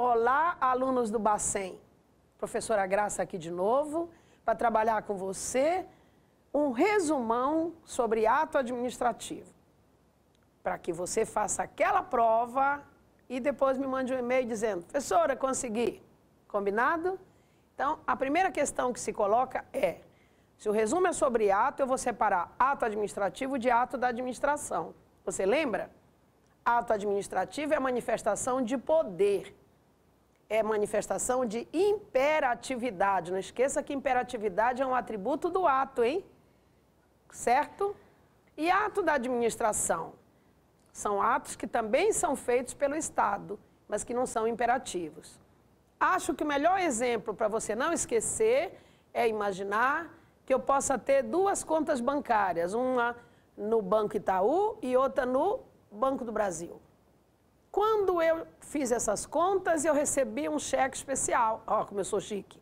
Olá, alunos do Bacen. Professora Graça aqui de novo, para trabalhar com você um resumão sobre ato administrativo, para que você faça aquela prova e depois me mande um e-mail dizendo, professora, consegui. Combinado? Então, a primeira questão que se coloca é, se o resumo é sobre ato, eu vou separar ato administrativo de ato da administração. Você lembra? Ato administrativo é manifestação de poder, é manifestação de imperatividade. Não esqueça que imperatividade é um atributo do ato, hein? Certo? E ato da administração? São atos que também são feitos pelo Estado, mas que não são imperativos. Acho que o melhor exemplo para você não esquecer é imaginar que eu possa ter duas contas bancárias, uma no Banco Itaú e outra no Banco do Brasil. Quando eu fiz essas contas, eu recebi um cheque especial. Ó, como eu sou chique.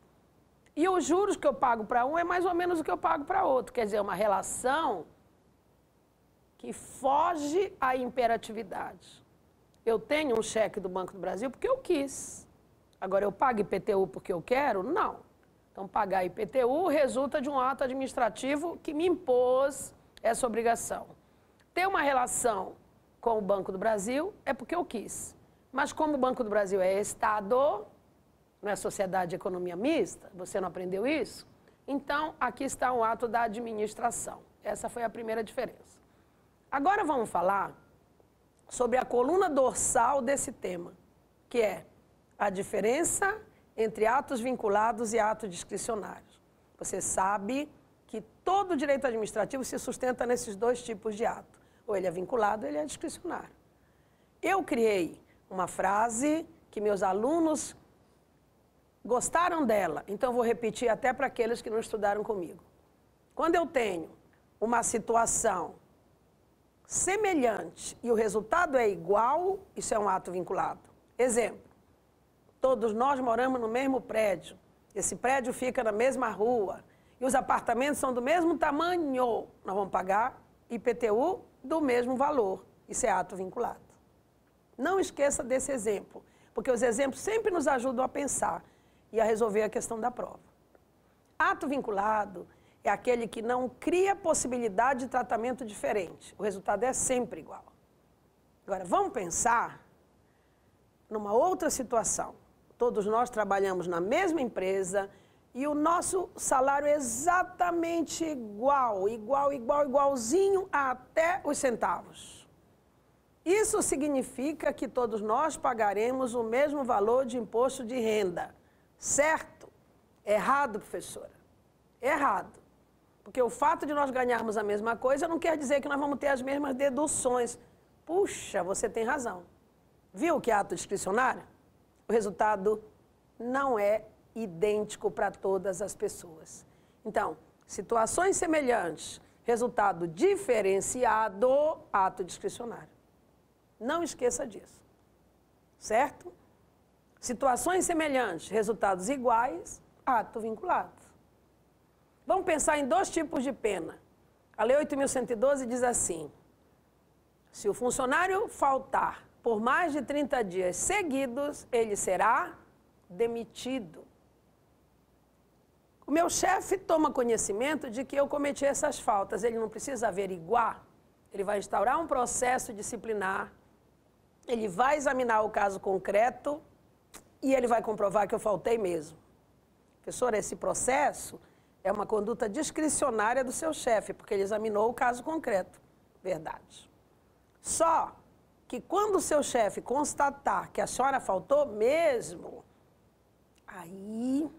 E os juros que eu pago para um é mais ou menos o que eu pago para outro. Quer dizer, uma relação que foge à imperatividade. Eu tenho um cheque do Banco do Brasil porque eu quis. Agora, eu pago IPTU porque eu quero? Não. Então, pagar IPTU resulta de um ato administrativo que me impôs essa obrigação. Ter uma relação com o Banco do Brasil é porque eu quis. Mas como o Banco do Brasil é Estado, não é sociedade de economia mista, você não aprendeu isso? Então, aqui está um ato da administração. Essa foi a primeira diferença. Agora vamos falar sobre a coluna dorsal desse tema, que é a diferença entre atos vinculados e atos discricionários. Você sabe que todo direito administrativo se sustenta nesses dois tipos de ato. Ou ele é vinculado ou ele é discricionário. Eu criei uma frase que meus alunos gostaram dela, então vou repetir até para aqueles que não estudaram comigo. Quando eu tenho uma situação semelhante e o resultado é igual, isso é um ato vinculado. Exemplo, todos nós moramos no mesmo prédio, esse prédio fica na mesma rua e os apartamentos são do mesmo tamanho, nós vamos pagar IPTU do mesmo valor, isso é ato vinculado. Não esqueça desse exemplo, porque os exemplos sempre nos ajudam a pensar e a resolver a questão da prova. Ato vinculado é aquele que não cria possibilidade de tratamento diferente. O resultado é sempre igual. Agora, vamos pensar numa outra situação. Todos nós trabalhamos na mesma empresa e o nosso salário é exatamente igualzinho até os centavos. Isso significa que todos nós pagaremos o mesmo valor de imposto de renda. Certo? Errado, professora. Errado. Porque o fato de nós ganharmos a mesma coisa não quer dizer que nós vamos ter as mesmas deduções. Puxa, você tem razão. Viu que é ato discricionário? O resultado não é idêntico para todas as pessoas. Então, situações semelhantes, resultado diferenciado, ato discricionário. Não esqueça disso. Certo? Situações semelhantes, resultados iguais, ato vinculado. Vamos pensar em dois tipos de pena. A Lei 8.112 diz assim, se o funcionário faltar por mais de 30 dias seguidos, ele será demitido. O meu chefe toma conhecimento de que eu cometi essas faltas, ele não precisa averiguar, ele vai instaurar um processo disciplinar, ele vai examinar o caso concreto e ele vai comprovar que eu faltei mesmo. Professora, esse processo é uma conduta discricionária do seu chefe, porque ele examinou o caso concreto. Verdade. Só que quando o seu chefe constatar que a senhora faltou mesmo, aí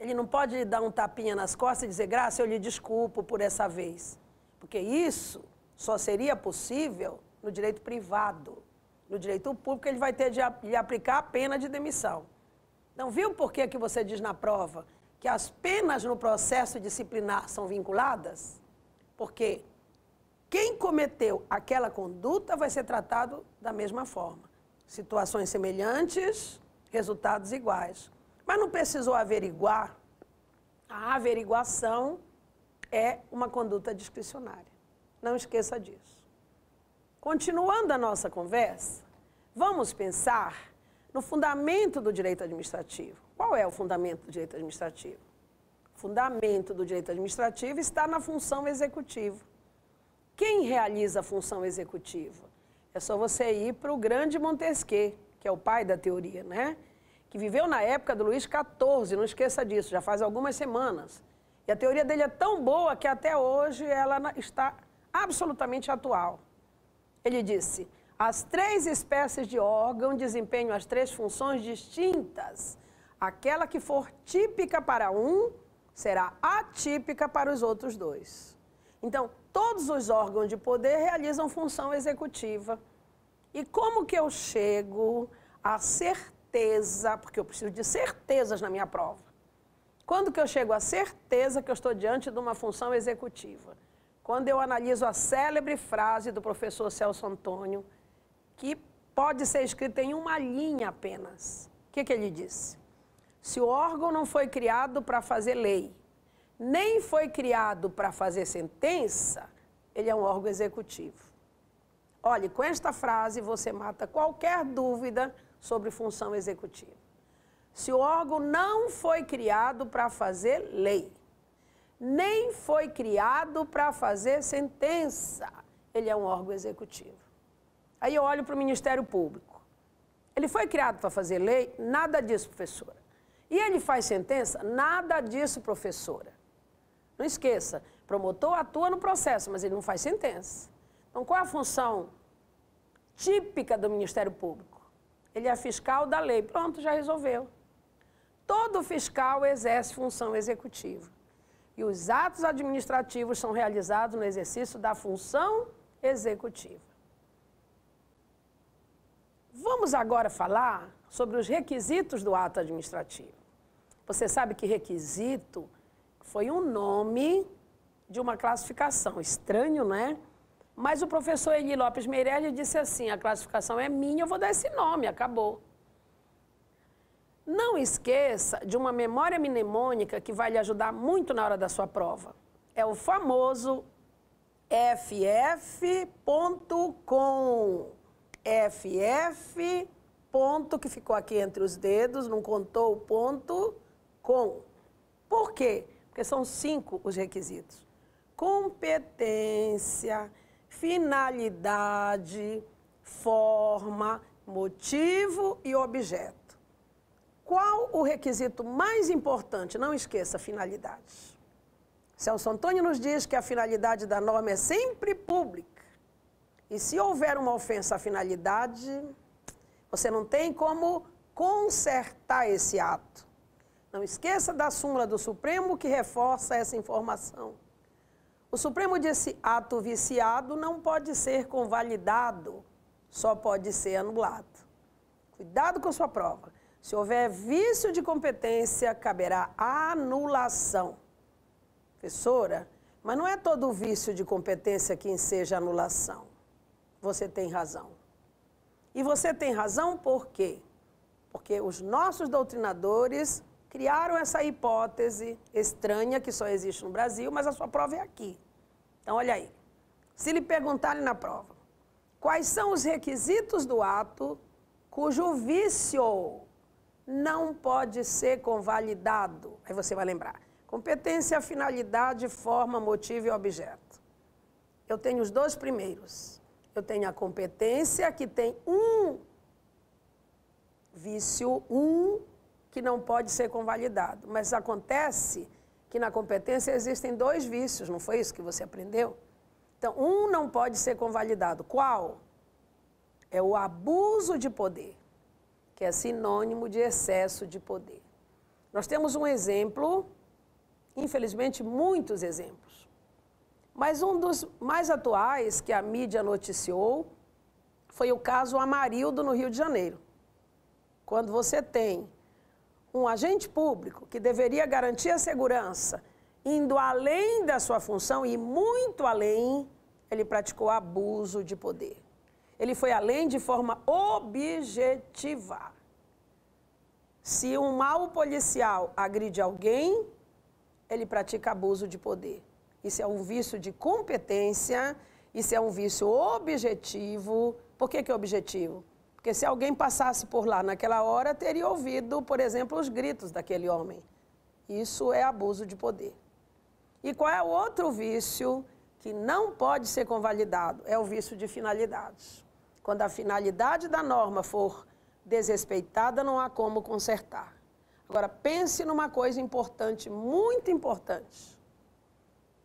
ele não pode lhe dar um tapinha nas costas e dizer, Graça, eu lhe desculpo por essa vez. Porque isso só seria possível no direito privado. No direito público, ele vai ter de lhe aplicar a pena de demissão. Não viu por que você diz na prova que as penas no processo disciplinar são vinculadas? Porque quem cometeu aquela conduta vai ser tratado da mesma forma. Situações semelhantes, resultados iguais. Mas não precisou averiguar. A averiguação é uma conduta discricionária. Não esqueça disso. Continuando a nossa conversa, vamos pensar no fundamento do direito administrativo. Qual é o fundamento do direito administrativo? O fundamento do direito administrativo está na função executiva. Quem realiza a função executiva? É só você ir para o grande Montesquieu, que é o pai da teoria, né? Que viveu na época do Luís XIV, não esqueça disso, já faz algumas semanas. E a teoria dele é tão boa que até hoje ela está absolutamente atual. Ele disse: as 3 espécies de órgão desempenham as 3 funções distintas. Aquela que for típica para um, será atípica para os outros 2. Então, todos os órgãos de poder realizam função executiva. E como que eu chego à certeza, porque eu preciso de certezas na minha prova. Quando que eu chego à certeza que eu estou diante de uma função executiva? Quando eu analiso a célebre frase do professor Celso Antônio, que pode ser escrita em uma linha apenas. O que ele disse? Se o órgão não foi criado para fazer lei, nem foi criado para fazer sentença, ele é um órgão executivo. Olhe, com esta frase você mata qualquer dúvida sobre função executiva. Se o órgão não foi criado para fazer lei, nem foi criado para fazer sentença, ele é um órgão executivo. Aí eu olho para o Ministério Público. Ele foi criado para fazer lei? Nada disso, professora. E ele faz sentença? Nada disso, professora. Não esqueça, promotor atua no processo, mas ele não faz sentença. Então, qual é a função típica do Ministério Público? Ele é fiscal da lei. Pronto, já resolveu. Todo fiscal exerce função executiva. E os atos administrativos são realizados no exercício da função executiva. Vamos agora falar sobre os requisitos do ato administrativo. Você sabe que requisito foi um nome de uma classificação. Estranho, né? Mas o professor Eli Lopes Meirelles disse assim: a classificação é minha, eu vou dar esse nome, acabou. Não esqueça de uma memória mnemônica que vai lhe ajudar muito na hora da sua prova. É o famoso ff.com. ff. Ponto, que ficou aqui entre os dedos, não contou o ponto, com. Por quê? Porque são 5 os requisitos. Competência, finalidade, forma, motivo e objeto. Qual o requisito mais importante? Não esqueça a finalidade. Celso Antônio nos diz que a finalidade da norma é sempre pública. E se houver uma ofensa à finalidade, você não tem como consertar esse ato. Não esqueça da súmula do Supremo que reforça essa informação. O Supremo disse: ato viciado não pode ser convalidado, só pode ser anulado. Cuidado com sua prova. Se houver vício de competência, caberá anulação. Professora, mas não é todo vício de competência que enseja anulação. Você tem razão. E você tem razão por quê? Porque os nossos doutrinadores criaram essa hipótese estranha que só existe no Brasil, mas a sua prova é aqui. Então, olha aí. Se lhe perguntarem na prova, quais são os requisitos do ato cujo vício não pode ser convalidado? Aí você vai lembrar. Competência, finalidade, forma, motivo e objeto. Eu tenho os 2 primeiros. Eu tenho a competência, que tem um vício, que não pode ser convalidado. Mas acontece que na competência existem 2 vícios, não foi isso que você aprendeu? Então, um não pode ser convalidado. Qual? É o abuso de poder, que é sinônimo de excesso de poder. Nós temos um exemplo, infelizmente muitos exemplos, mas um dos mais atuais que a mídia noticiou foi o caso Amarildo, no Rio de Janeiro. Quando você tem um agente público que deveria garantir a segurança, indo além da sua função e muito além, ele praticou abuso de poder. Ele foi além de forma objetiva. Se um mau policial agride alguém, ele pratica abuso de poder. Isso é um vício de competência, isso é um vício objetivo. Por que é objetivo? Porque se alguém passasse por lá naquela hora, teria ouvido, por exemplo, os gritos daquele homem. Isso é abuso de poder. E qual é o outro vício que não pode ser convalidado? É o vício de finalidades. Quando a finalidade da norma for desrespeitada, não há como consertar. Agora, pense numa coisa importante, muito importante.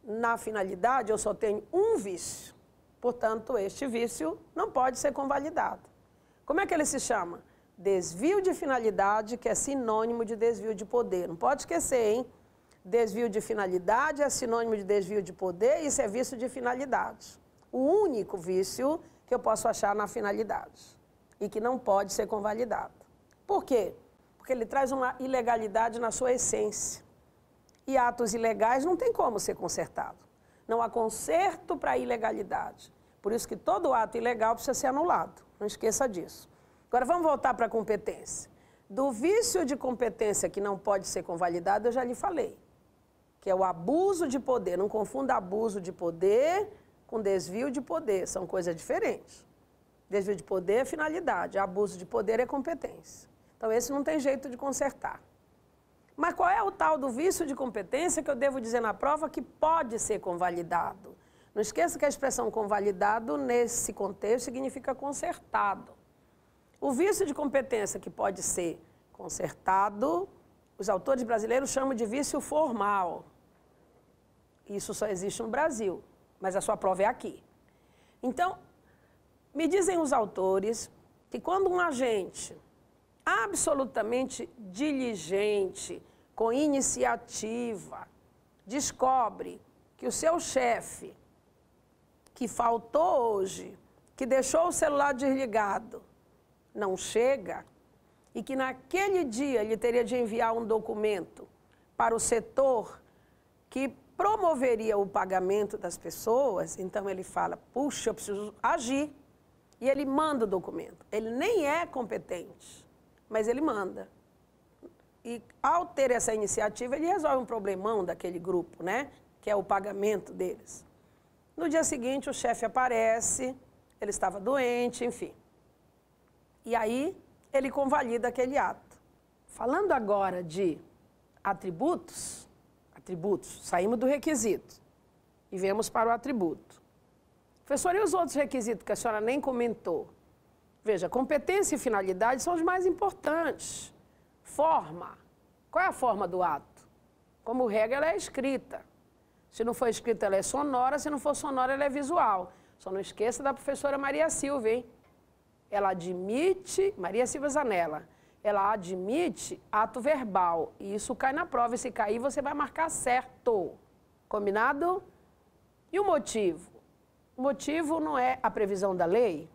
Na finalidade, eu só tenho um vício. Portanto, este vício não pode ser convalidado. Como é que ele se chama? Desvio de finalidade, que é sinônimo de desvio de poder. Não pode esquecer, hein? Desvio de finalidade é sinônimo de desvio de poder, isso é vício de finalidade. O único vício que eu posso achar na finalidade e que não pode ser convalidado. Por quê? Porque ele traz uma ilegalidade na sua essência. E atos ilegais não tem como ser consertado. Não há conserto para a ilegalidade. Por isso que todo ato ilegal precisa ser anulado. Não esqueça disso. Agora vamos voltar para a competência. Do vício de competência que não pode ser convalidado, eu já lhe falei. Que é o abuso de poder. Não confunda abuso de poder com desvio de poder. São coisas diferentes. Desvio de poder é finalidade. Abuso de poder é competência. Então esse não tem jeito de consertar. Mas qual é o tal do vício de competência que eu devo dizer na prova que pode ser convalidado? Não esqueça que a expressão convalidado, nesse contexto, significa consertado. O vício de competência que pode ser consertado, os autores brasileiros chamam de vício formal. Isso só existe no Brasil, mas a sua prova é aqui. Então, me dizem os autores que quando um agente absolutamente diligente, com iniciativa, descobre que o seu chefe, que faltou hoje, que deixou o celular desligado, não chega, e que naquele dia ele teria de enviar um documento para o setor que promoveria o pagamento das pessoas, então ele fala, puxa, eu preciso agir. E ele manda o documento. Ele nem é competente, mas ele manda. E ao ter essa iniciativa, ele resolve um problemão daquele grupo, né? Que é o pagamento deles. No dia seguinte, o chefe aparece, ele estava doente, enfim. E aí, ele convalida aquele ato. Falando agora de atributos, saímos do requisito e viemos para o atributo. Professor, e os outros requisitos que a senhora nem comentou? Veja, competência e finalidade são os mais importantes. Forma. Qual é a forma do ato? Como regra, ela é escrita. Se não for escrita, ela é sonora. Se não for sonora, ela é visual. Só não esqueça da professora Maria Silva, hein? Ela admite, Maria Silva Zanella, ela admite ato verbal. E isso cai na prova. E se cair, você vai marcar certo. Combinado? E o motivo? O motivo não é a previsão da lei?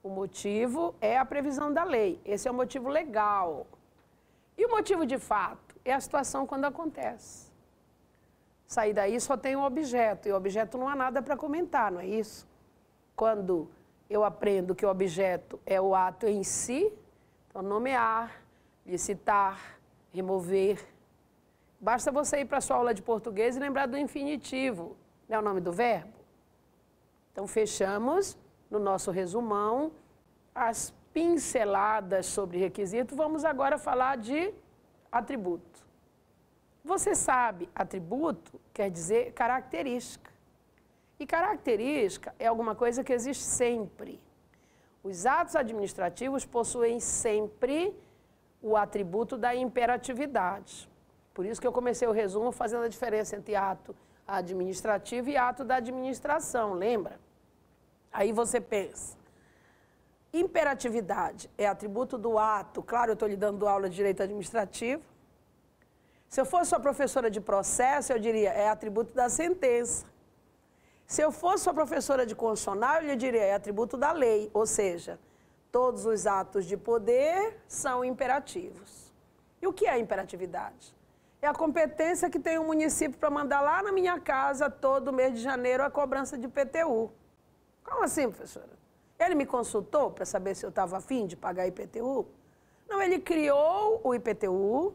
O motivo é a previsão da lei. Esse é o motivo legal. E o motivo de fato? É a situação quando acontece. Sair daí só tem um objeto. E o objeto não há nada para comentar, não é isso? Quando eu aprendo que o objeto é o ato em si, então nomear, licitar, remover. Basta você ir para a sua aula de português e lembrar do infinitivo. Não é o nome do verbo? Então, fechamos no nosso resumão as pinceladas sobre requisito. Vamos agora falar de atributo. Você sabe, atributo quer dizer característica. E característica é alguma coisa que existe sempre. Os atos administrativos possuem sempre o atributo da imperatividade. Por isso que eu comecei o resumo fazendo a diferença entre ato administrativo e ato da administração, lembra? Aí você pensa, imperatividade é atributo do ato, claro, eu estou lhe dando aula de direito administrativo. Se eu fosse sua professora de processo, eu diria, é atributo da sentença. Se eu fosse sua professora de constitucional, eu lhe diria, é atributo da lei, ou seja, todos os atos de poder são imperativos. E o que é imperatividade? É a competência que tem o município para mandar lá na minha casa, todo mês de janeiro, a cobrança de IPTU. Como assim, professora? Ele me consultou para saber se eu estava afim de pagar IPTU? Não, ele criou o IPTU,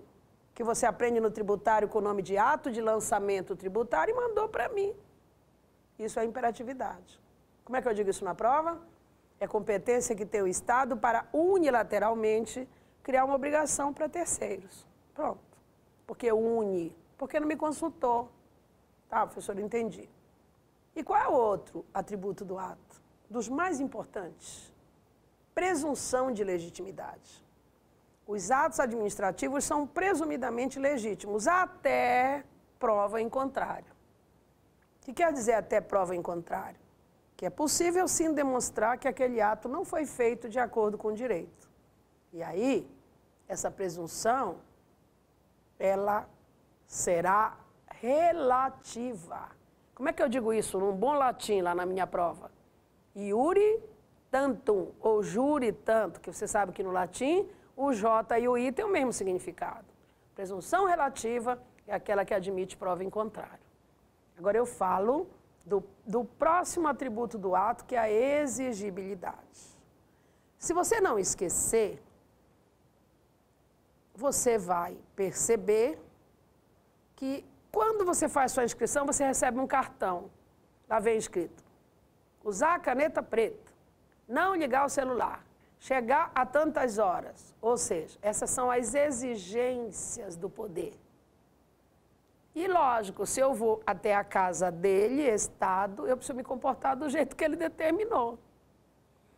que você aprende no tributário com o nome de ato de lançamento tributário, e mandou para mim. Isso é imperatividade. Como é que eu digo isso na prova? É competência que tem o Estado para unilateralmente criar uma obrigação para terceiros. Pronto. Porque une, porque não me consultou. Tá, professor, entendi. E qual é o outro atributo do ato? Dos mais importantes. Presunção de legitimidade. Os atos administrativos são presumidamente legítimos, até prova em contrário. O que quer dizer até prova em contrário? Que é possível sim demonstrar que aquele ato não foi feito de acordo com o direito. E aí, essa presunção, ela será relativa. Como é que eu digo isso num bom latim lá na minha prova? Iure tantum, ou jure tanto, que você sabe que no latim o J e o I têm o mesmo significado. Presunção relativa é aquela que admite prova em contrário. Agora eu falo do próximo atributo do ato, que é a exigibilidade. Se você não esquecer, você vai perceber que quando você faz sua inscrição, você recebe um cartão. Lá vem escrito: usar a caneta preta, não ligar o celular, chegar a tantas horas. Ou seja, essas são as exigências do poder. E lógico, se eu vou até a casa dele, Estado, eu preciso me comportar do jeito que ele determinou.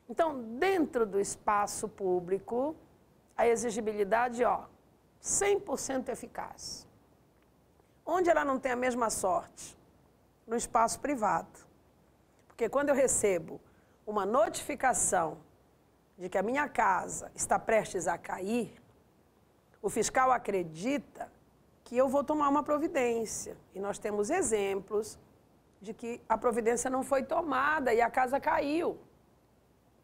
Então, dentro do espaço público, a exigibilidade, 100% eficaz. Onde ela não tem a mesma sorte? No espaço privado. Porque quando eu recebo uma notificação de que a minha casa está prestes a cair, o fiscal acredita que eu vou tomar uma providência. E nós temos exemplos de que a providência não foi tomada e a casa caiu.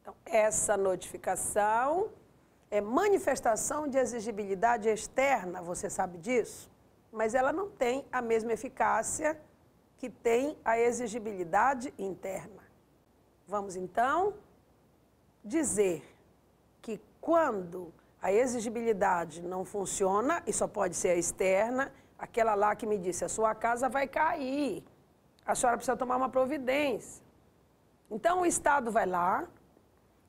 Então, essa notificação é manifestação de exigibilidade externa, você sabe disso? Mas ela não tem a mesma eficácia que tem a exigibilidade interna. Vamos, então, dizer que quando a exigibilidade não funciona, e só pode ser a externa, aquela lá que me disse: a sua casa vai cair, a senhora precisa tomar uma providência. Então, o Estado vai lá,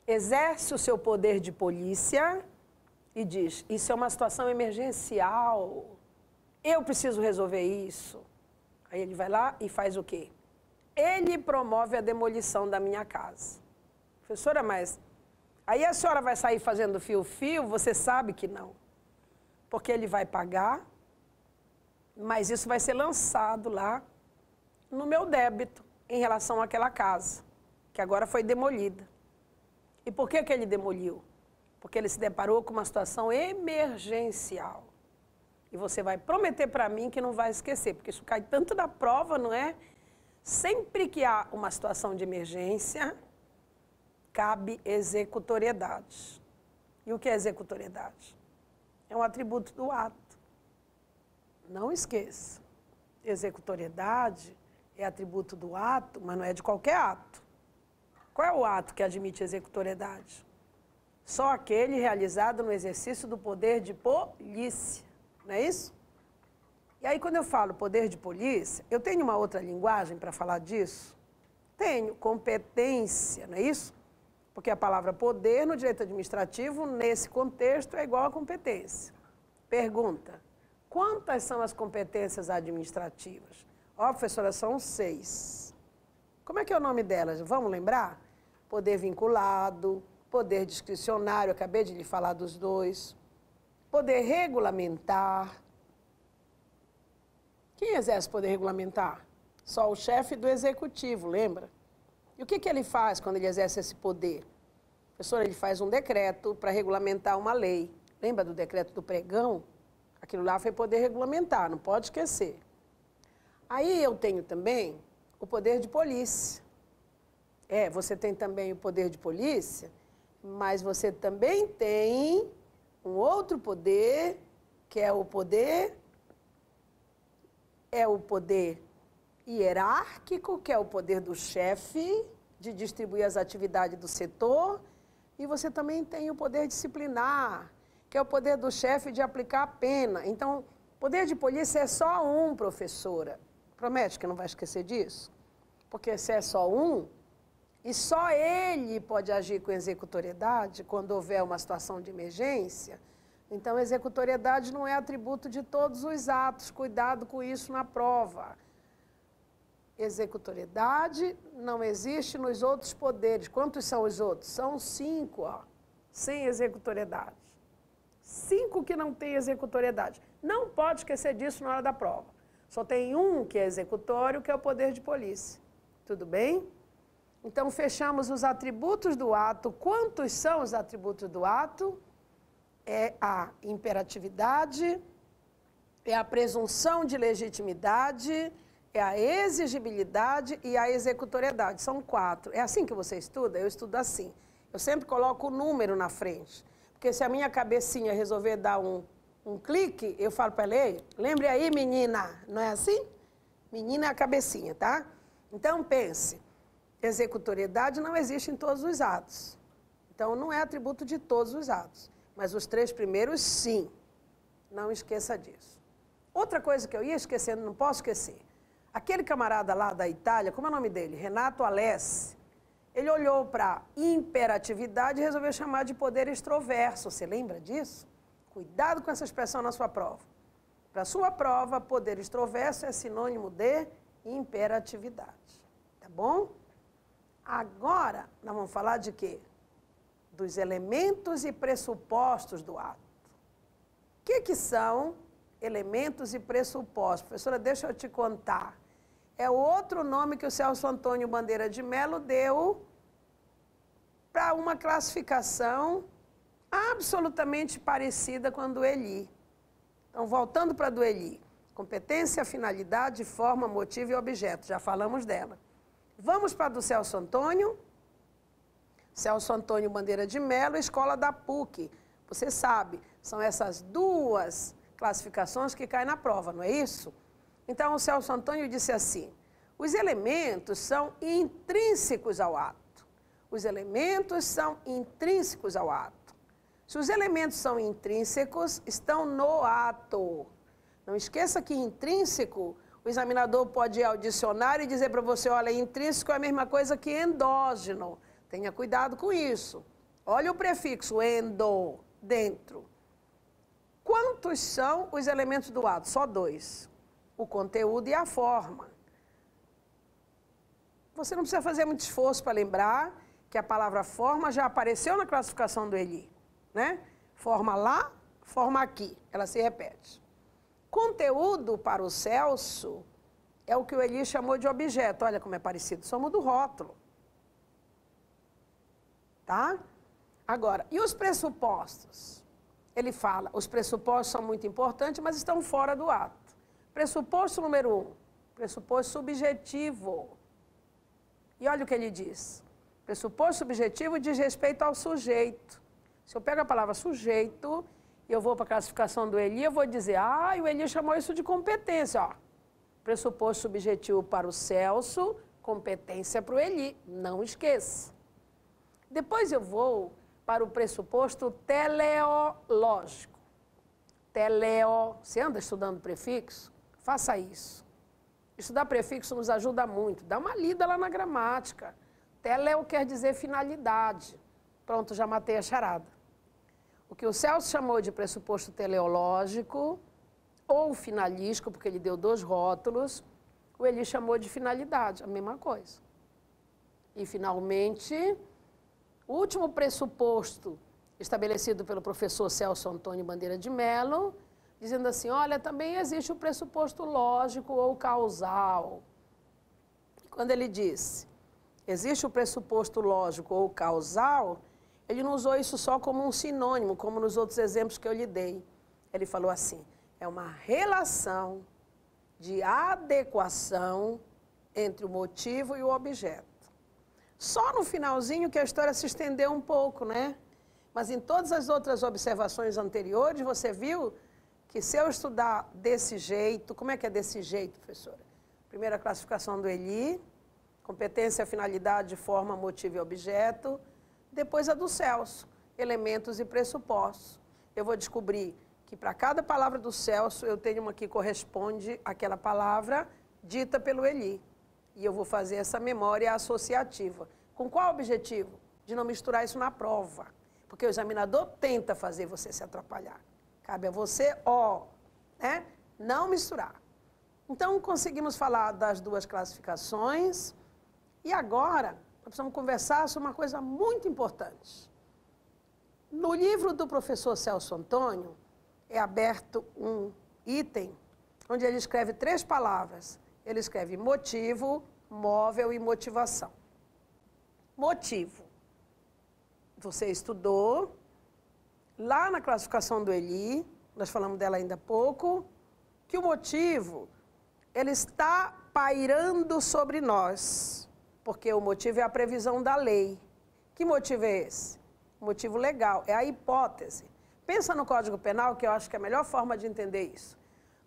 exerce o seu poder de polícia e diz: isso é uma situação emergencial, eu preciso resolver isso. Aí ele vai lá e faz o quê? Ele promove a demolição da minha casa. Professora, mas aí a senhora vai sair fazendo fio-fio? Você sabe que não. Porque ele vai pagar, mas isso vai ser lançado lá no meu débito em relação àquela casa, que agora foi demolida. E por que ele demoliu? Porque ele se deparou com uma situação emergencial. E você vai prometer para mim que não vai esquecer, porque isso cai tanto da prova, não é? Sempre que há uma situação de emergência, cabe executoriedade. E o que é executoriedade? É um atributo do ato. Não esqueça. Executoriedade é atributo do ato, mas não é de qualquer ato. Qual é o ato que admite executoriedade? Só aquele realizado no exercício do poder de polícia. Não é isso? E aí, quando eu falo poder de polícia, eu tenho uma outra linguagem para falar disso? Tenho, competência, não é isso? Porque a palavra poder no direito administrativo, nesse contexto, é igual a competência. Pergunta: quantas são as competências administrativas? Ó, professora, são 6. Como é que é o nome delas? Vamos lembrar? Poder vinculado, poder discricionário, eu acabei de lhe falar dos dois. Poder regulamentar. Quem exerce poder regulamentar? Só o chefe do executivo, lembra? E o que ele faz quando ele exerce esse poder? Professor, ele faz um decreto para regulamentar uma lei. Lembra do decreto do pregão? Aquilo lá foi poder regulamentar, não pode esquecer. Aí eu tenho também o poder de polícia. Você tem também o poder de polícia, mas você também tem um outro poder, que é o poder hierárquico, que é o poder do chefe de distribuir as atividades do setor, e você também tem o poder disciplinar, que é o poder do chefe de aplicar a pena. Então, poder de polícia é só um, professora. Promete que não vai esquecer disso? Porque se é só um, e só ele pode agir com executoriedade quando houver uma situação de emergência, então executoriedade não é atributo de todos os atos, cuidado com isso na prova. Executoriedade não existe nos outros poderes. Quantos são os outros? São 5, ó, sem executoriedade. 5 que não têm executoriedade. Não pode esquecer disso na hora da prova. Só tem um que é executório, que é o poder de polícia. Tudo bem? Então, fechamos os atributos do ato. Quantos são os atributos do ato? É a imperatividade, é a presunção de legitimidade, é a exigibilidade e a executoriedade. São 4. É assim que você estuda? Eu estudo assim. Eu sempre coloco o número na frente. Porque se a minha cabecinha resolver dar um clique, eu falo para ela, lembre aí, menina, não é assim? Menina é a cabecinha, tá? Então, pense, executoriedade não existe em todos os atos. Então, não é atributo de todos os atos. Mas os 3 primeiros, sim. Não esqueça disso. Outra coisa que eu ia esquecendo, não posso esquecer. Aquele camarada lá da Itália, como é o nome dele? Renato Alessi. Ele olhou para imperatividade e resolveu chamar de poder extroverso. Você lembra disso? Cuidado com essa expressão na sua prova. Para a sua prova, poder extroverso é sinônimo de imperatividade. Tá bom? Agora, nós vamos falar de quê? Dos elementos e pressupostos do ato. O que são elementos e pressupostos? Professora, deixa eu te contar. É outro nome que o Celso Antônio Bandeira de Melo deu para uma classificação absolutamente parecida com a do Eli. Então, voltando para a do Eli. Competência, finalidade, forma, motivo e objeto. Já falamos dela. Vamos para a do Celso Antônio. Celso Antônio Bandeira de Melo, Escola da PUC. Você sabe, são essas 2 classificações que caem na prova, não é isso? Então, o Celso Antônio disse assim, os elementos são intrínsecos ao ato. Os elementos são intrínsecos ao ato. Se os elementos são intrínsecos, estão no ato. Não esqueça que intrínseco, o examinador pode ir ao dicionário e dizer para você, olha, intrínseco é a mesma coisa que endógeno. Tenha cuidado com isso. Olha o prefixo, endo, dentro. Quantos são os elementos do ato? Só 2. O conteúdo e a forma. Você não precisa fazer muito esforço para lembrar que a palavra forma já apareceu na classificação do Eli, né? Forma lá, forma aqui, ela se repete. Conteúdo para o Celso é o que o Eli chamou de objeto. Olha como é parecido, só muda o rótulo. Tá? Agora, e os pressupostos? Ele fala, os pressupostos são muito importantes, mas estão fora do ato. Pressuposto número 1, pressuposto subjetivo. E olha o que ele diz. Pressuposto subjetivo diz respeito ao sujeito. Se eu pego a palavra sujeito e eu vou para a classificação do Eli, eu vou dizer, o Eli chamou isso de competência. Ó. Pressuposto subjetivo para o Celso, competência para o Eli. Não esqueça. Depois eu vou para o pressuposto teleológico. Você anda estudando prefixo? Faça isso. Estudar prefixo nos ajuda muito. Dá uma lida lá na gramática. Teleo quer dizer finalidade. Pronto, já matei a charada. O que o Celso chamou de pressuposto teleológico, ou finalístico, porque ele deu 2 rótulos, o Eli chamou de finalidade, a mesma coisa. E, finalmente, o último pressuposto estabelecido pelo professor Celso Antônio Bandeira de Melo, dizendo assim, olha, também existe o pressuposto lógico ou causal. Quando ele disse, existe o pressuposto lógico ou causal, ele não usou isso só como um sinônimo, como nos outros exemplos que eu lhe dei. Ele falou assim, é uma relação de adequação entre o motivo e o objeto. Só no finalzinho que a história se estendeu um pouco, né? Mas em todas as outras observações anteriores, você viu que se eu estudar desse jeito, como é que é desse jeito, professora? Primeira classificação do Eli, competência, finalidade, forma, motivo e objeto. Depois a do Celso, elementos e pressupostos. Eu vou descobrir que para cada palavra do Celso, eu tenho uma que corresponde àquela palavra dita pelo Eli. E eu vou fazer essa memória associativa. Com qual objetivo? De não misturar isso na prova. Porque o examinador tenta fazer você se atrapalhar. Cabe a você, né? Não misturar. Então, conseguimos falar das duas classificações. E agora, nós precisamos conversar sobre uma coisa muito importante. No livro do professor Celso Antônio, é aberto um item onde ele escreve 3 palavras. Ele escreve motivo, móvel e motivação. Motivo. Você estudou lá na classificação do Eli, nós falamos dela ainda há pouco, que o motivo, ele está pairando sobre nós, porque o motivo é a previsão da lei. Que motivo é esse? Motivo legal, é a hipótese. Pensa no Código Penal, que eu acho que é a melhor forma de entender isso.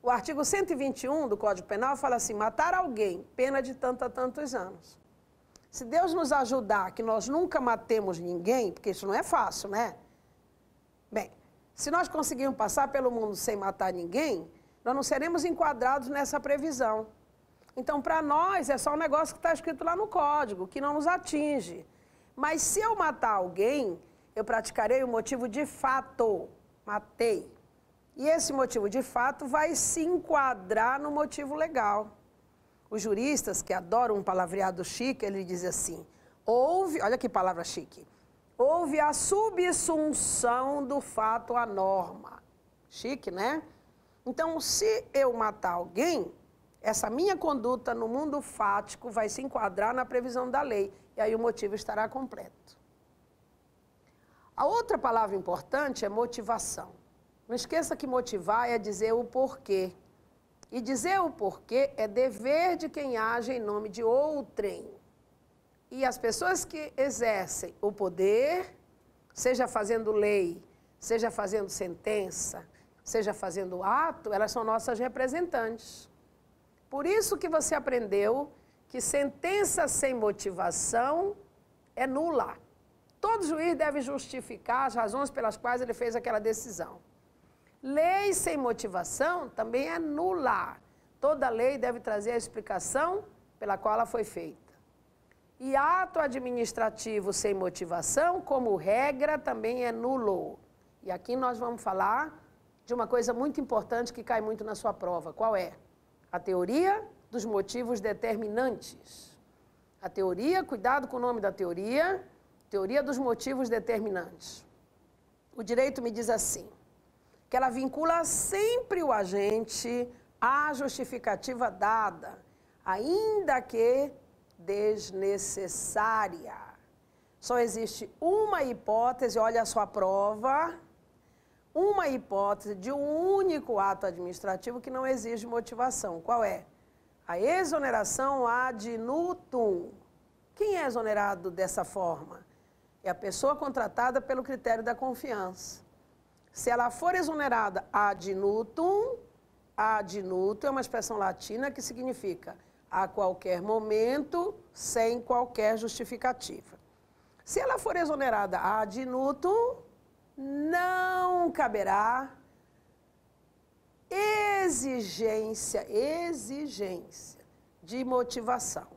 O artigo 121 do Código Penal fala assim, matar alguém, pena de tanto a tantos anos. Se Deus nos ajudar que nós nunca matemos ninguém, porque isso não é fácil, né? Bem, se nós conseguirmos passar pelo mundo sem matar ninguém, nós não seremos enquadrados nessa previsão. Então, para nós, é só um negócio que está escrito lá no Código, que não nos atinge. Mas se eu matar alguém, eu praticarei o motivo de fato, matei. E esse motivo de fato vai se enquadrar no motivo legal. Os juristas, que adoram um palavreado chique, ele diz assim, olha que palavra chique, houve a subsunção do fato à norma. Chique, né? Então, se eu matar alguém, essa minha conduta no mundo fático vai se enquadrar na previsão da lei, e aí o motivo estará completo. A outra palavra importante é motivação. Não esqueça que motivar é dizer o porquê. E dizer o porquê é dever de quem age em nome de outrem. E as pessoas que exercem o poder, seja fazendo lei, seja fazendo sentença, seja fazendo ato, elas são nossas representantes. Por isso que você aprendeu que sentença sem motivação é nula. Todo juiz deve justificar as razões pelas quais ele fez aquela decisão. Lei sem motivação também é nula. Toda lei deve trazer a explicação pela qual ela foi feita. E ato administrativo sem motivação, como regra, também é nulo. E aqui nós vamos falar de uma coisa muito importante que cai muito na sua prova. Qual é? A teoria dos motivos determinantes. A teoria, cuidado com o nome da teoria, teoria dos motivos determinantes. O direito me diz assim, que ela vincula sempre o agente à justificativa dada, ainda que desnecessária. Só existe uma hipótese, olha a sua prova, uma hipótese de um único ato administrativo que não exige motivação. Qual é? A exoneração ad nutum. Quem é exonerado dessa forma? É a pessoa contratada pelo critério da confiança. Se ela for exonerada ad nutum é uma expressão latina que significa a qualquer momento, sem qualquer justificativa. Se ela for exonerada ad nutum, não caberá exigência de motivação.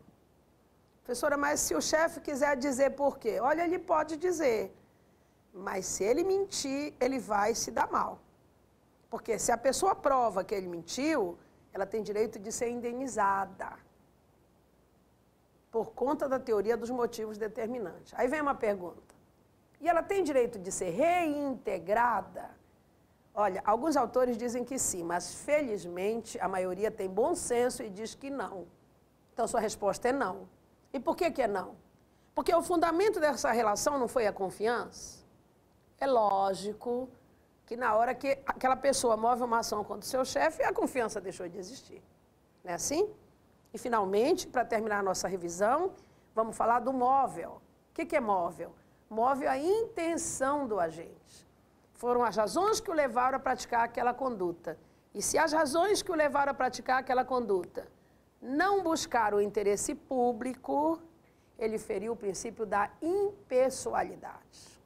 Professora, mas se o chefe quiser dizer por quê? Olha, ele pode dizer. Mas se ele mentir, ele vai se dar mal. Porque se a pessoa prova que ele mentiu, ela tem direito de ser indenizada. Por conta da teoria dos motivos determinantes. Aí vem uma pergunta. E ela tem direito de ser reintegrada? Olha, alguns autores dizem que sim, mas felizmente a maioria tem bom senso e diz que não. Então sua resposta é não. E por que é não? Porque o fundamento dessa relação não foi a confiança? É lógico que na hora que aquela pessoa move uma ação contra o seu chefe, a confiança deixou de existir. Não é assim? E, finalmente, para terminar a nossa revisão, vamos falar do móvel. O que é móvel? Móvel é a intenção do agente. Foram as razões que o levaram a praticar aquela conduta. E se as razões que o levaram a praticar aquela conduta não buscaram o interesse público, ele feriu o princípio da impessoalidade.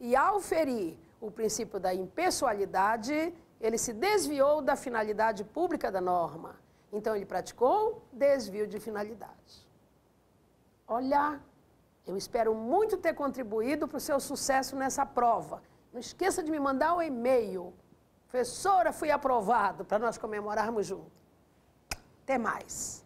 E ao ferir o princípio da impessoalidade, ele se desviou da finalidade pública da norma. Então, ele praticou desvio de finalidade. Olha, Eu espero muito ter contribuído para o seu sucesso nessa prova. Não esqueça de me mandar um e-mail. Professora, fui aprovado, para nós comemorarmos juntos. Até mais.